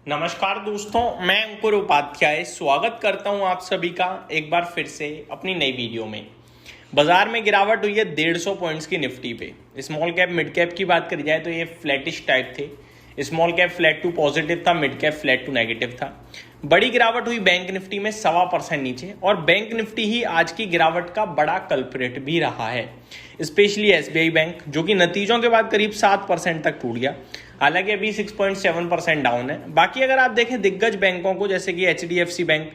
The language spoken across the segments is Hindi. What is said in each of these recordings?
नमस्कार दोस्तों, मैं अंकुर उपाध्याय स्वागत करता हूं आप सभी का एक बार फिर से अपनी नई वीडियो में। बाजार में गिरावट हुई है 150 पॉइंट्स की निफ्टी पे। स्मॉल कैप मिड कैप की बात करी जाए तो ये फ्लैटिश टाइप थे। Small cap flat to positive था, mid cap flat to negative था। बड़ी गिरावट हुई बैंक निफ्टी में 1.25% नीचे, और बैंक निफ्टी ही आज की गिरावट का बड़ा कल्प्रिट भी रहा है। स्पेशली एसबीआई बैंक, जो कि नतीजों के बाद करीब 7% तक टूट गया, हालांकि अभी 6.7% डाउन है। बाकी अगर आप देखें दिग्गज बैंकों को, जैसे कि एचडीएफसी बैंक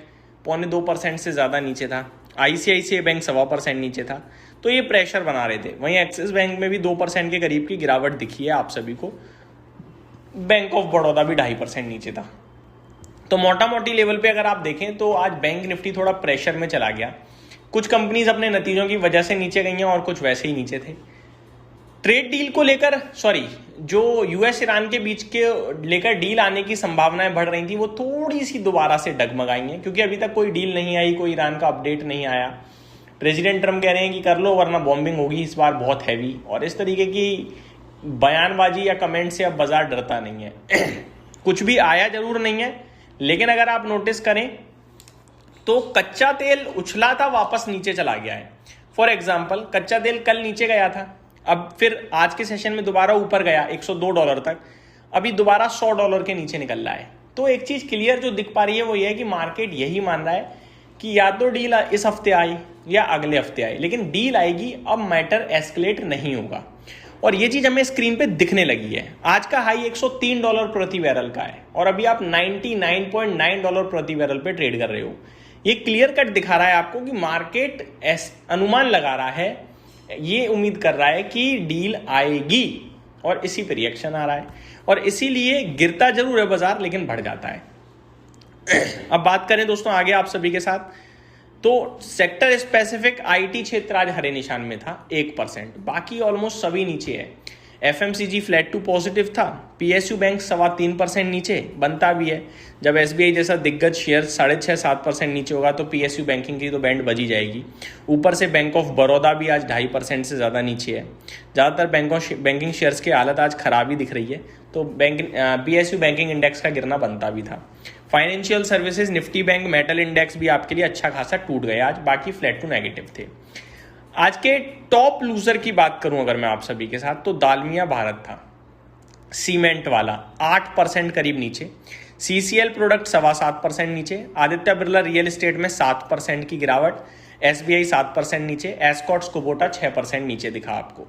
0.25% से ज़्यादा नीचे था, आईसीआईसीआई बैंक 1.25% नीचे था, तो ये प्रेशर बना रहे थे। वहीं एक्सिस बैंक में भी 2% के करीब की गिरावट दिखी है आप सभी को। बैंक ऑफ बड़ौदा भी 2.5% नीचे था। तो मोटा मोटी लेवल पे अगर आप देखें तो आज बैंक निफ्टी थोड़ा प्रेशर में चला गया। कुछ कंपनीज अपने नतीजों की वजह से नीचे गई हैं और कुछ वैसे ही नीचे थे। ट्रेड डील को लेकर जो यूएस ईरान के बीच के लेकर डील आने की संभावनाएं बढ़ रही थी, वो थोड़ी सी दोबारा से डगमगाई हैं, क्योंकि अभी तक कोई डील नहीं आई, कोई ईरान का अपडेट नहीं आया। प्रेसिडेंट ट्रम्प कह रहे हैं कि कर लो वरना बॉम्बिंग होगी इस बार बहुत हैवी, और इस तरीके की बयानबाजी या कमेंट से अब बाजार डरता नहीं है। कुछ भी आया जरूर नहीं है, लेकिन अगर आप नोटिस करें तो कच्चा तेल उछला था, वापस नीचे चला गया है। फॉर एग्जाम्पल, कच्चा तेल कल नीचे गया था, अब फिर आज के सेशन में दोबारा ऊपर गया $102 तक, अभी दोबारा $100 के नीचे निकल रहा है। तो एक चीज क्लियर जो दिख पा रही है वो ये है कि मार्केट यही मान रहा है कि या तो डील इस हफ्ते आई या अगले हफ्ते आई, लेकिन डील आएगी, अब मैटर एस्केलेट नहीं होगा। और ये चीज हमें स्क्रीन पे दिखने लगी है। आज का हाई $103 प्रति बैरल का है, और अभी आप $99.9 प्रति बैरल पे ट्रेड कर रहे हो। ये क्लियर कट दिखा रहा है आपको कि मार्केट अनुमान लगा रहा है, ये उम्मीद कर रहा है कि डील आएगी, और इसी पे रिएक्शन आ रहा है, और इसीलिए गिरता जरूर है बाजार, लेकिन बढ़ जाता है। अब बात करें दोस्तों आगे आप सभी के साथ, तो सेक्टर स्पेसिफिक आईटी क्षेत्र आज हरे निशान में था 1%, बाकी ऑलमोस्ट सभी नीचे है। एफएमसीजी फ्लैट टू पॉजिटिव था, पीएसयू बैंक 3.25% नीचे बनता भी है। जब एसबीआई जैसा दिग्गज शेयर 6.5-7% नीचे होगा तो पीएसयू बैंकिंग की तो बैंड बजी जाएगी। ऊपर से बैंक ऑफ बड़ौदा भी आज 2.5% से ज़्यादा नीचे है। ज़्यादातर बैंकिंग शेयर्स की हालत आज खराब ही दिख रही है, तो पीएसयू बैंकिंग इंडेक्स का गिरना बनता भी था। Financial services, Nifty bank, metal index भी आपके लिए अच्छा खासा टूट गया आज, बाकी फ्लैट टू नेगेटिव थे। आज के टॉप लूजर की बात करूं अगर मैं आप सभी के साथ, तो दालमिया भारत था, सीमेंट वाला 8% करीब नीचे। सीसीएल प्रोडक्ट 7.25% नीचे। आदित्य बिरला रियल एस्टेट में 7% की गिरावट। एसबीआई 7% नीचे। एस्कॉट्स कुबोटा 6% नीचे दिखा आपको।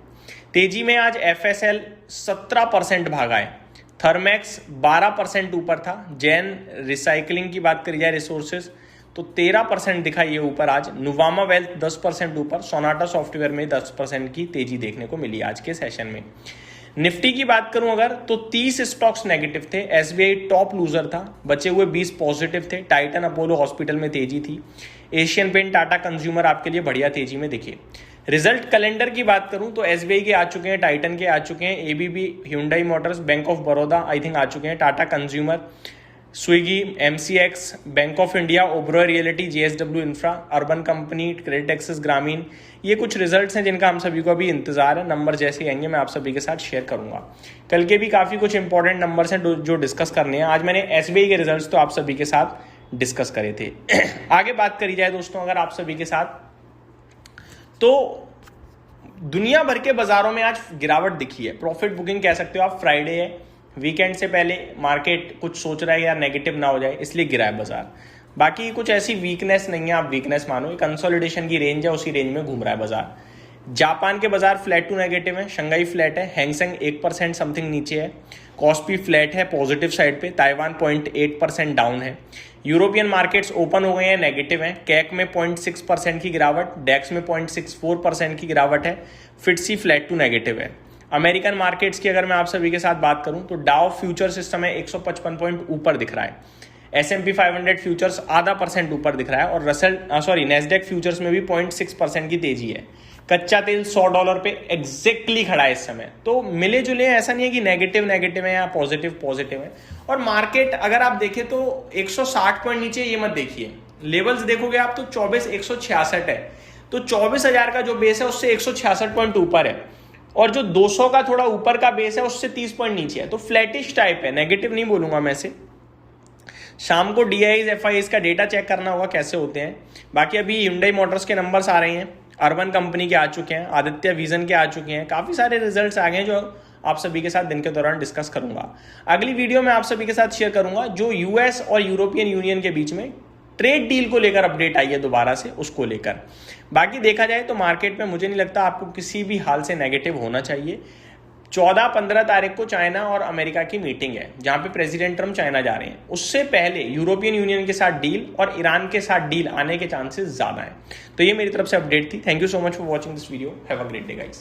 तेजी में आज एफएसएल 17% भागा है। थर्मैक्स 12% ऊपर था। जैन रिसाइकलिंग की बात करी जाए रिसोर्सेज तो 13% दिखा ये ऊपर आज। नुवामा वेल्थ 10% ऊपर। सोनाटा सॉफ्टवेयर में 10% की तेजी देखने को मिली आज के सेशन में। निफ्टी की बात करूं अगर तो 30 स्टॉक्स नेगेटिव थे। एसबीआई टॉप लूजर था, बचे हुए 20 पॉजिटिव थे। टाइटन अपोलो हॉस्पिटल में तेजी थी। एशियन पेंट, टाटा कंज्यूमर आपके लिए बढ़िया तेजी में दिखे। रिजल्ट कैलेंडर की बात करूं तो एसबीआई के आ चुके हैं, टाइटन के आ चुके हैं, ABB, Hyundai Motors, Bank of Baroda I think आ चुके हैं, Tata Consumer, Swiggy, MCX, Bank of India, Oberoi Realty, JSW Infra, Urban Company, Credit Access Grameen, ये कुछ रिजल्ट्स हैं जिनका हम सभी को अभी इंतजार है। नंबर जैसे आएंगे मैं आप सभी के साथ शेयर करूंगा। कल के भी काफी कुछ इंपॉर्टेंट नंबर्स हैं जो डिस्कस करने हैं। आज मैंने एसबीआई के रिजल्ट्स तो आप सभी के साथ डिस्कस करे थे। आगे बात करी जाए दोस्तों अगर आप सभी के साथ, तो दुनिया भर के बाजारों में आज गिरावट दिखी है। प्रॉफिट बुकिंग कह सकते हो आप, फ्राइडे है, वीकेंड से पहले मार्केट कुछ सोच रहा है यार नेगेटिव ना हो जाए, इसलिए गिरा है बाजार। बाकी कुछ ऐसी वीकनेस नहीं है, आप वीकनेस मानो, कंसोलिडेशन की रेंज है, उसी रेंज में घूम रहा है बाजार। जापान के बाजार फ्लैट टू नेगेटिव है, शंघाई फ्लैट है, हैंगसेंग 1% समथिंग नीचे है, कॉस्पी फ्लैट है पॉजिटिव साइड पे, ताइवान 0.8% डाउन है। यूरोपियन मार्केट्स ओपन हो गए हैं, नेगेटिव हैं। कैक में 0.6% की गिरावट, डेक्स में 0.64% की गिरावट है, फिट्सी फ्लैट टू नेगेटिव है। अमेरिकन मार्केट्स की अगर मैं आप सभी के साथ बात करूं तो डाउ फ्यूचर्स इस समय 155 पॉइंट ऊपर दिख रहा है। S&P 500 फ्यूचर्स % ऊपर दिख रहा है, और नेस्डेक फ्यूचर्स में भी 0.6% की तेजी है। कच्चा तेल $100 पे एग्जैक्टली खड़ा है इस समय। तो मिले जुले ऐसा नहीं है कि नेगेटिव है या पॉजिटिव है। और मार्केट अगर आप देखें तो 160 पॉइंट नीचे ये मत देखिए, लेवल्स देखोगे आप तो 24,166 है। तो 24,000 का जो बेस है उससे 166 पॉइंट ऊपर है, और जो 200 का थोड़ा ऊपर का बेस है उससे 30 पॉइंट नीचे है। तो फ्लैटिश टाइप है, नेगेटिव नहीं बोलूंगा मैं इसे, शाम को DIs FIs का डेटा चेक करना होगा कैसे होते हैं। बाकी अभी Hyundai मोटर्स के नंबर्स आ रहे हैं, अर्बन कंपनी के आ चुके हैं, आदित्य विजन के आ चुके हैं, काफ़ी सारे रिजल्ट्स आ गए हैं जो आप सभी के साथ दिन के दौरान डिस्कस करूंगा। अगली वीडियो में आप सभी के साथ शेयर करूंगा जो US और यूरोपियन यूनियन के बीच में ट्रेड डील को लेकर अपडेट आई है दोबारा से, उसको लेकर। बाकी देखा जाए तो मार्केट में मुझे नहीं लगता आपको किसी भी हाल से नेगेटिव होना चाहिए। 14-15 तारीख को चाइना और अमेरिका की मीटिंग है जहां पे प्रेसिडेंट ट्रम्प चाइना जा रहे हैं। उससे पहले यूरोपियन यूनियन के साथ डील और ईरान के साथ डील आने के चांसेस ज्यादा हैं। तो ये मेरी तरफ से अपडेट थी। Thank you so much for watching this video. Have a great day guys.